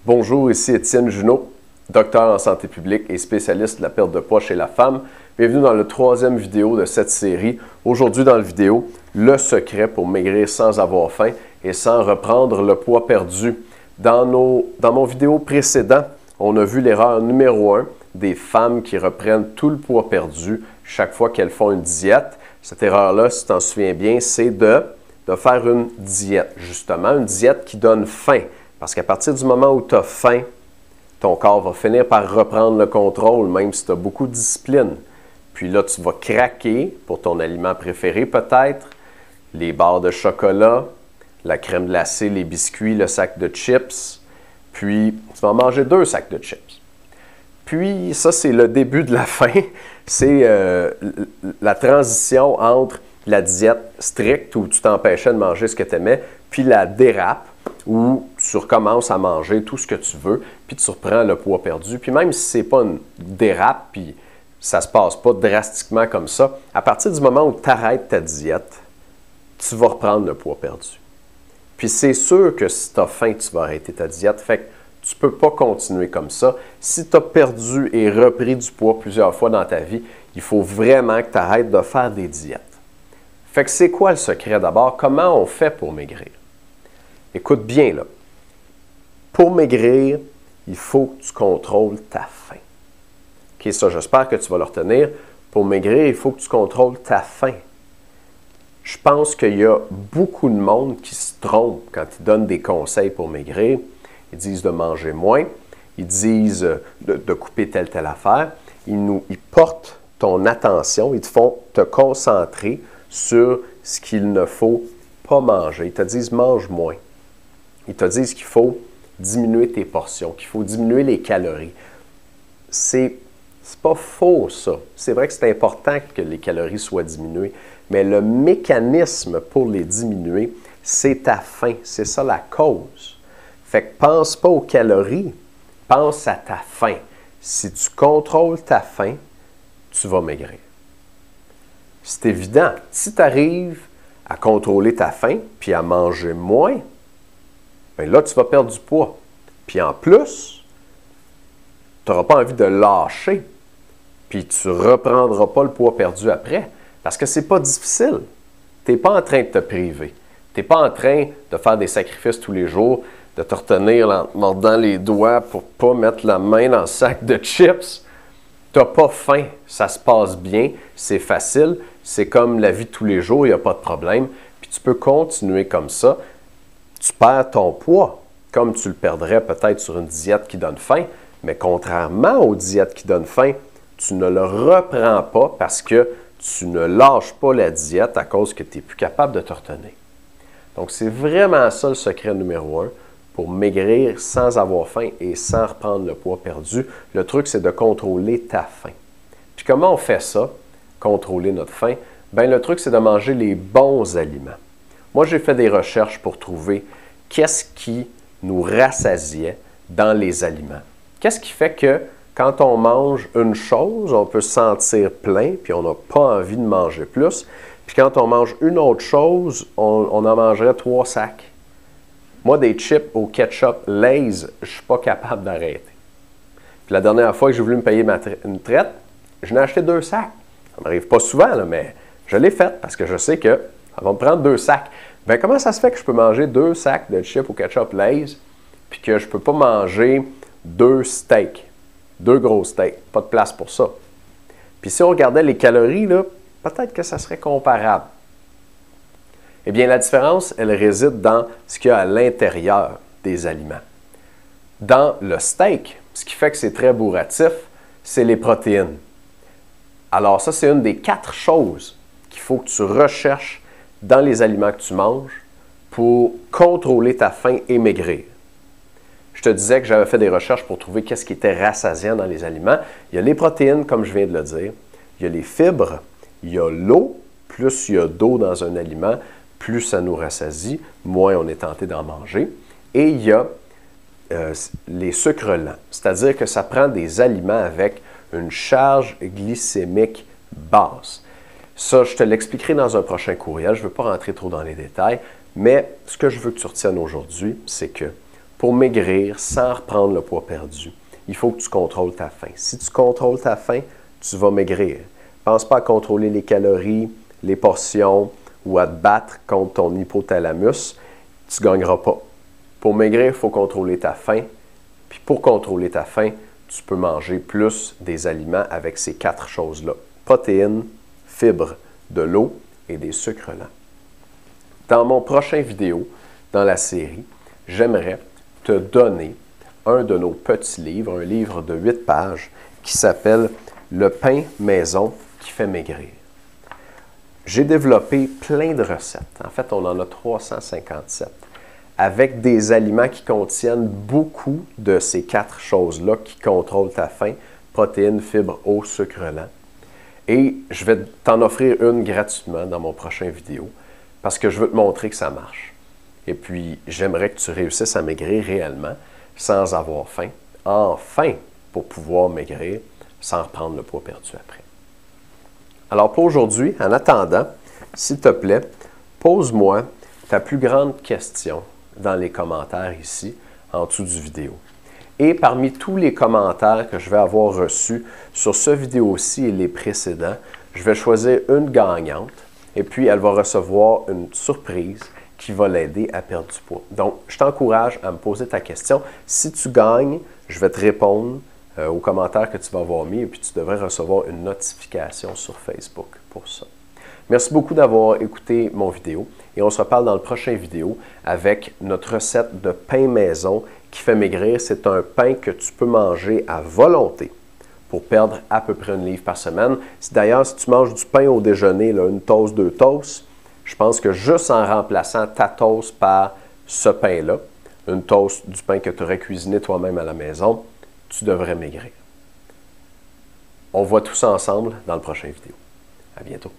Bonjour, ici Étienne Junot, docteur en santé publique et spécialiste de la perte de poids chez la femme. Bienvenue dans la troisième vidéo de cette série. Aujourd'hui dans la vidéo, le secret pour maigrir sans avoir faim et sans reprendre le poids perdu. Dans mon vidéo précédent, on a vu l'erreur numéro 1 des femmes qui reprennent tout le poids perdu chaque fois qu'elles font une diète. Cette erreur-là, si tu t'en souviens bien, c'est de faire une diète, justement, une diète qui donne faim. Parce qu'à partir du moment où tu as faim, ton corps va finir par reprendre le contrôle, même si tu as beaucoup de discipline. Puis là, tu vas craquer pour ton aliment préféré peut-être, les barres de chocolat, la crème glacée, les biscuits, le sac de chips. Puis, tu vas manger 2 sacs de chips. Puis, ça, c'est le début de la fin. C'est la transition entre la diète stricte où tu t'empêchais de manger ce que tu aimais, puis la dérape où tu recommences à manger tout ce que tu veux, puis tu reprends le poids perdu. Puis même si ce n'est pas une dérape, puis ça ne se passe pas drastiquement comme ça, à partir du moment où tu arrêtes ta diète, tu vas reprendre le poids perdu. Puis c'est sûr que si tu as faim, tu vas arrêter ta diète. Fait que tu ne peux pas continuer comme ça. Si tu as perdu et repris du poids plusieurs fois dans ta vie, il faut vraiment que tu arrêtes de faire des diètes. Fait que c'est quoi le secret d'abord? Comment on fait pour maigrir? Écoute bien, là. Pour maigrir, il faut que tu contrôles ta faim. OK, ça, j'espère que tu vas le retenir. Pour maigrir, il faut que tu contrôles ta faim. Je pense qu'il y a beaucoup de monde qui se trompe quand ils donnent des conseils pour maigrir. Ils disent de manger moins, ils disent de couper telle affaire. Ils portent ton attention, ils te font te concentrer sur ce qu'il ne faut pas manger. Ils te disent mange moins. Ils te disent qu'il faut diminuer tes portions, qu'il faut diminuer les calories. C'est pas faux, ça. C'est vrai que c'est important que les calories soient diminuées, mais le mécanisme pour les diminuer, c'est ta faim. C'est ça la cause. Fait que pense pas aux calories, pense à ta faim. Si tu contrôles ta faim, tu vas maigrir. C'est évident. Si tu arrives à contrôler ta faim puis à manger moins, bien là, tu vas perdre du poids. Puis en plus, tu n'auras pas envie de lâcher. Puis tu ne reprendras pas le poids perdu après. Parce que ce n'est pas difficile. Tu n'es pas en train de te priver. Tu n'es pas en train de faire des sacrifices tous les jours, de te retenir en mordant les doigts pour ne pas mettre la main dans le sac de chips. Tu n'as pas faim. Ça se passe bien. C'est facile. C'est comme la vie de tous les jours. Il n'y a pas de problème. Puis tu peux continuer comme ça. Tu perds ton poids, comme tu le perdrais peut-être sur une diète qui donne faim, mais contrairement aux diètes qui donnent faim, tu ne le reprends pas parce que tu ne lâches pas la diète à cause que tu n'es plus capable de te retenir. Donc, c'est vraiment ça le secret numéro 1 pour maigrir sans avoir faim et sans reprendre le poids perdu. Le truc, c'est de contrôler ta faim. Puis comment on fait ça, contrôler notre faim? Bien, le truc, c'est de manger les bons aliments. Moi, j'ai fait des recherches pour trouver qu'est-ce qui nous rassasiait dans les aliments. Qu'est-ce qui fait que quand on mange une chose, on peut se sentir plein, puis on n'a pas envie de manger plus. Puis quand on mange une autre chose, on en mangerait 3 sacs. Moi, des chips au ketchup Lay's, je ne suis pas capable d'arrêter. Puis la dernière fois que j'ai voulu me payer une traite, je n'ai acheté 2 sacs. Ça ne m'arrive pas souvent, là, mais je l'ai fait parce que je sais que ça va me prendre 2 sacs. Bien, comment ça se fait que je peux manger 2 sacs de chips au ketchup Lay's puis que je ne peux pas manger 2 steaks, 2 gros steaks? Pas de place pour ça. Puis si on regardait les calories, là, peut-être que ça serait comparable. Eh bien, la différence, elle réside dans ce qu'il y a à l'intérieur des aliments. Dans le steak, ce qui fait que c'est très bourratif, c'est les protéines. Alors ça, c'est une des 4 choses qu'il faut que tu recherches dans les aliments que tu manges pour contrôler ta faim et maigrir. Je te disais que j'avais fait des recherches pour trouver qu'est-ce qui était rassasiant dans les aliments. Il y a les protéines, comme je viens de le dire. Il y a les fibres. Il y a l'eau. Plus il y a d'eau dans un aliment, plus ça nous rassasie, moins on est tenté d'en manger. Et il y a les sucres lents. C'est-à-dire que ça prend des aliments avec une charge glycémique basse. Ça, je te l'expliquerai dans un prochain courriel. Je ne veux pas rentrer trop dans les détails, mais ce que je veux que tu retiennes aujourd'hui, c'est que pour maigrir sans reprendre le poids perdu, il faut que tu contrôles ta faim. Si tu contrôles ta faim, tu vas maigrir. Pense pas à contrôler les calories, les portions ou à te battre contre ton hypothalamus. Tu ne gagneras pas. Pour maigrir, il faut contrôler ta faim. Puis pour contrôler ta faim, tu peux manger plus des aliments avec ces 4 choses-là. Protéines, fibres, de l'eau et des sucres lents. Dans mon prochain vidéo, dans la série, j'aimerais te donner un de nos petits livres, un livre de 8 pages qui s'appelle « Le pain maison qui fait maigrir ». J'ai développé plein de recettes. En fait, on en a 357 avec des aliments qui contiennent beaucoup de ces 4 choses-là qui contrôlent ta faim, protéines, fibres, eau, sucre lent. Et je vais t'en offrir une gratuitement dans mon prochain vidéo parce que je veux te montrer que ça marche. Et puis, j'aimerais que tu réussisses à maigrir réellement sans avoir faim, enfin, pour pouvoir maigrir sans reprendre le poids perdu après. Alors pour aujourd'hui, en attendant, s'il te plaît, pose-moi ta plus grande question dans les commentaires ici, en dessous du vidéo. Et parmi tous les commentaires que je vais avoir reçus sur ce vidéo-ci et les précédents, je vais choisir une gagnante et puis elle va recevoir une surprise qui va l'aider à perdre du poids. Donc, je t'encourage à me poser ta question. Si tu gagnes, je vais te répondre aux commentaires que tu vas avoir mis et puis tu devrais recevoir une notification sur Facebook pour ça. Merci beaucoup d'avoir écouté mon vidéo et on se reparle dans le prochain vidéo avec notre recette de pain maison qui fait maigrir. C'est un pain que tu peux manger à volonté pour perdre à peu près 1 livre par semaine. D'ailleurs, si tu manges du pain au déjeuner, là, 1 toast, 2 toasts, je pense que juste en remplaçant ta toast par ce pain-là, 1 toast du pain que tu aurais cuisiné toi-même à la maison, tu devrais maigrir. On voit tout ça ensemble dans le prochain vidéo. À bientôt.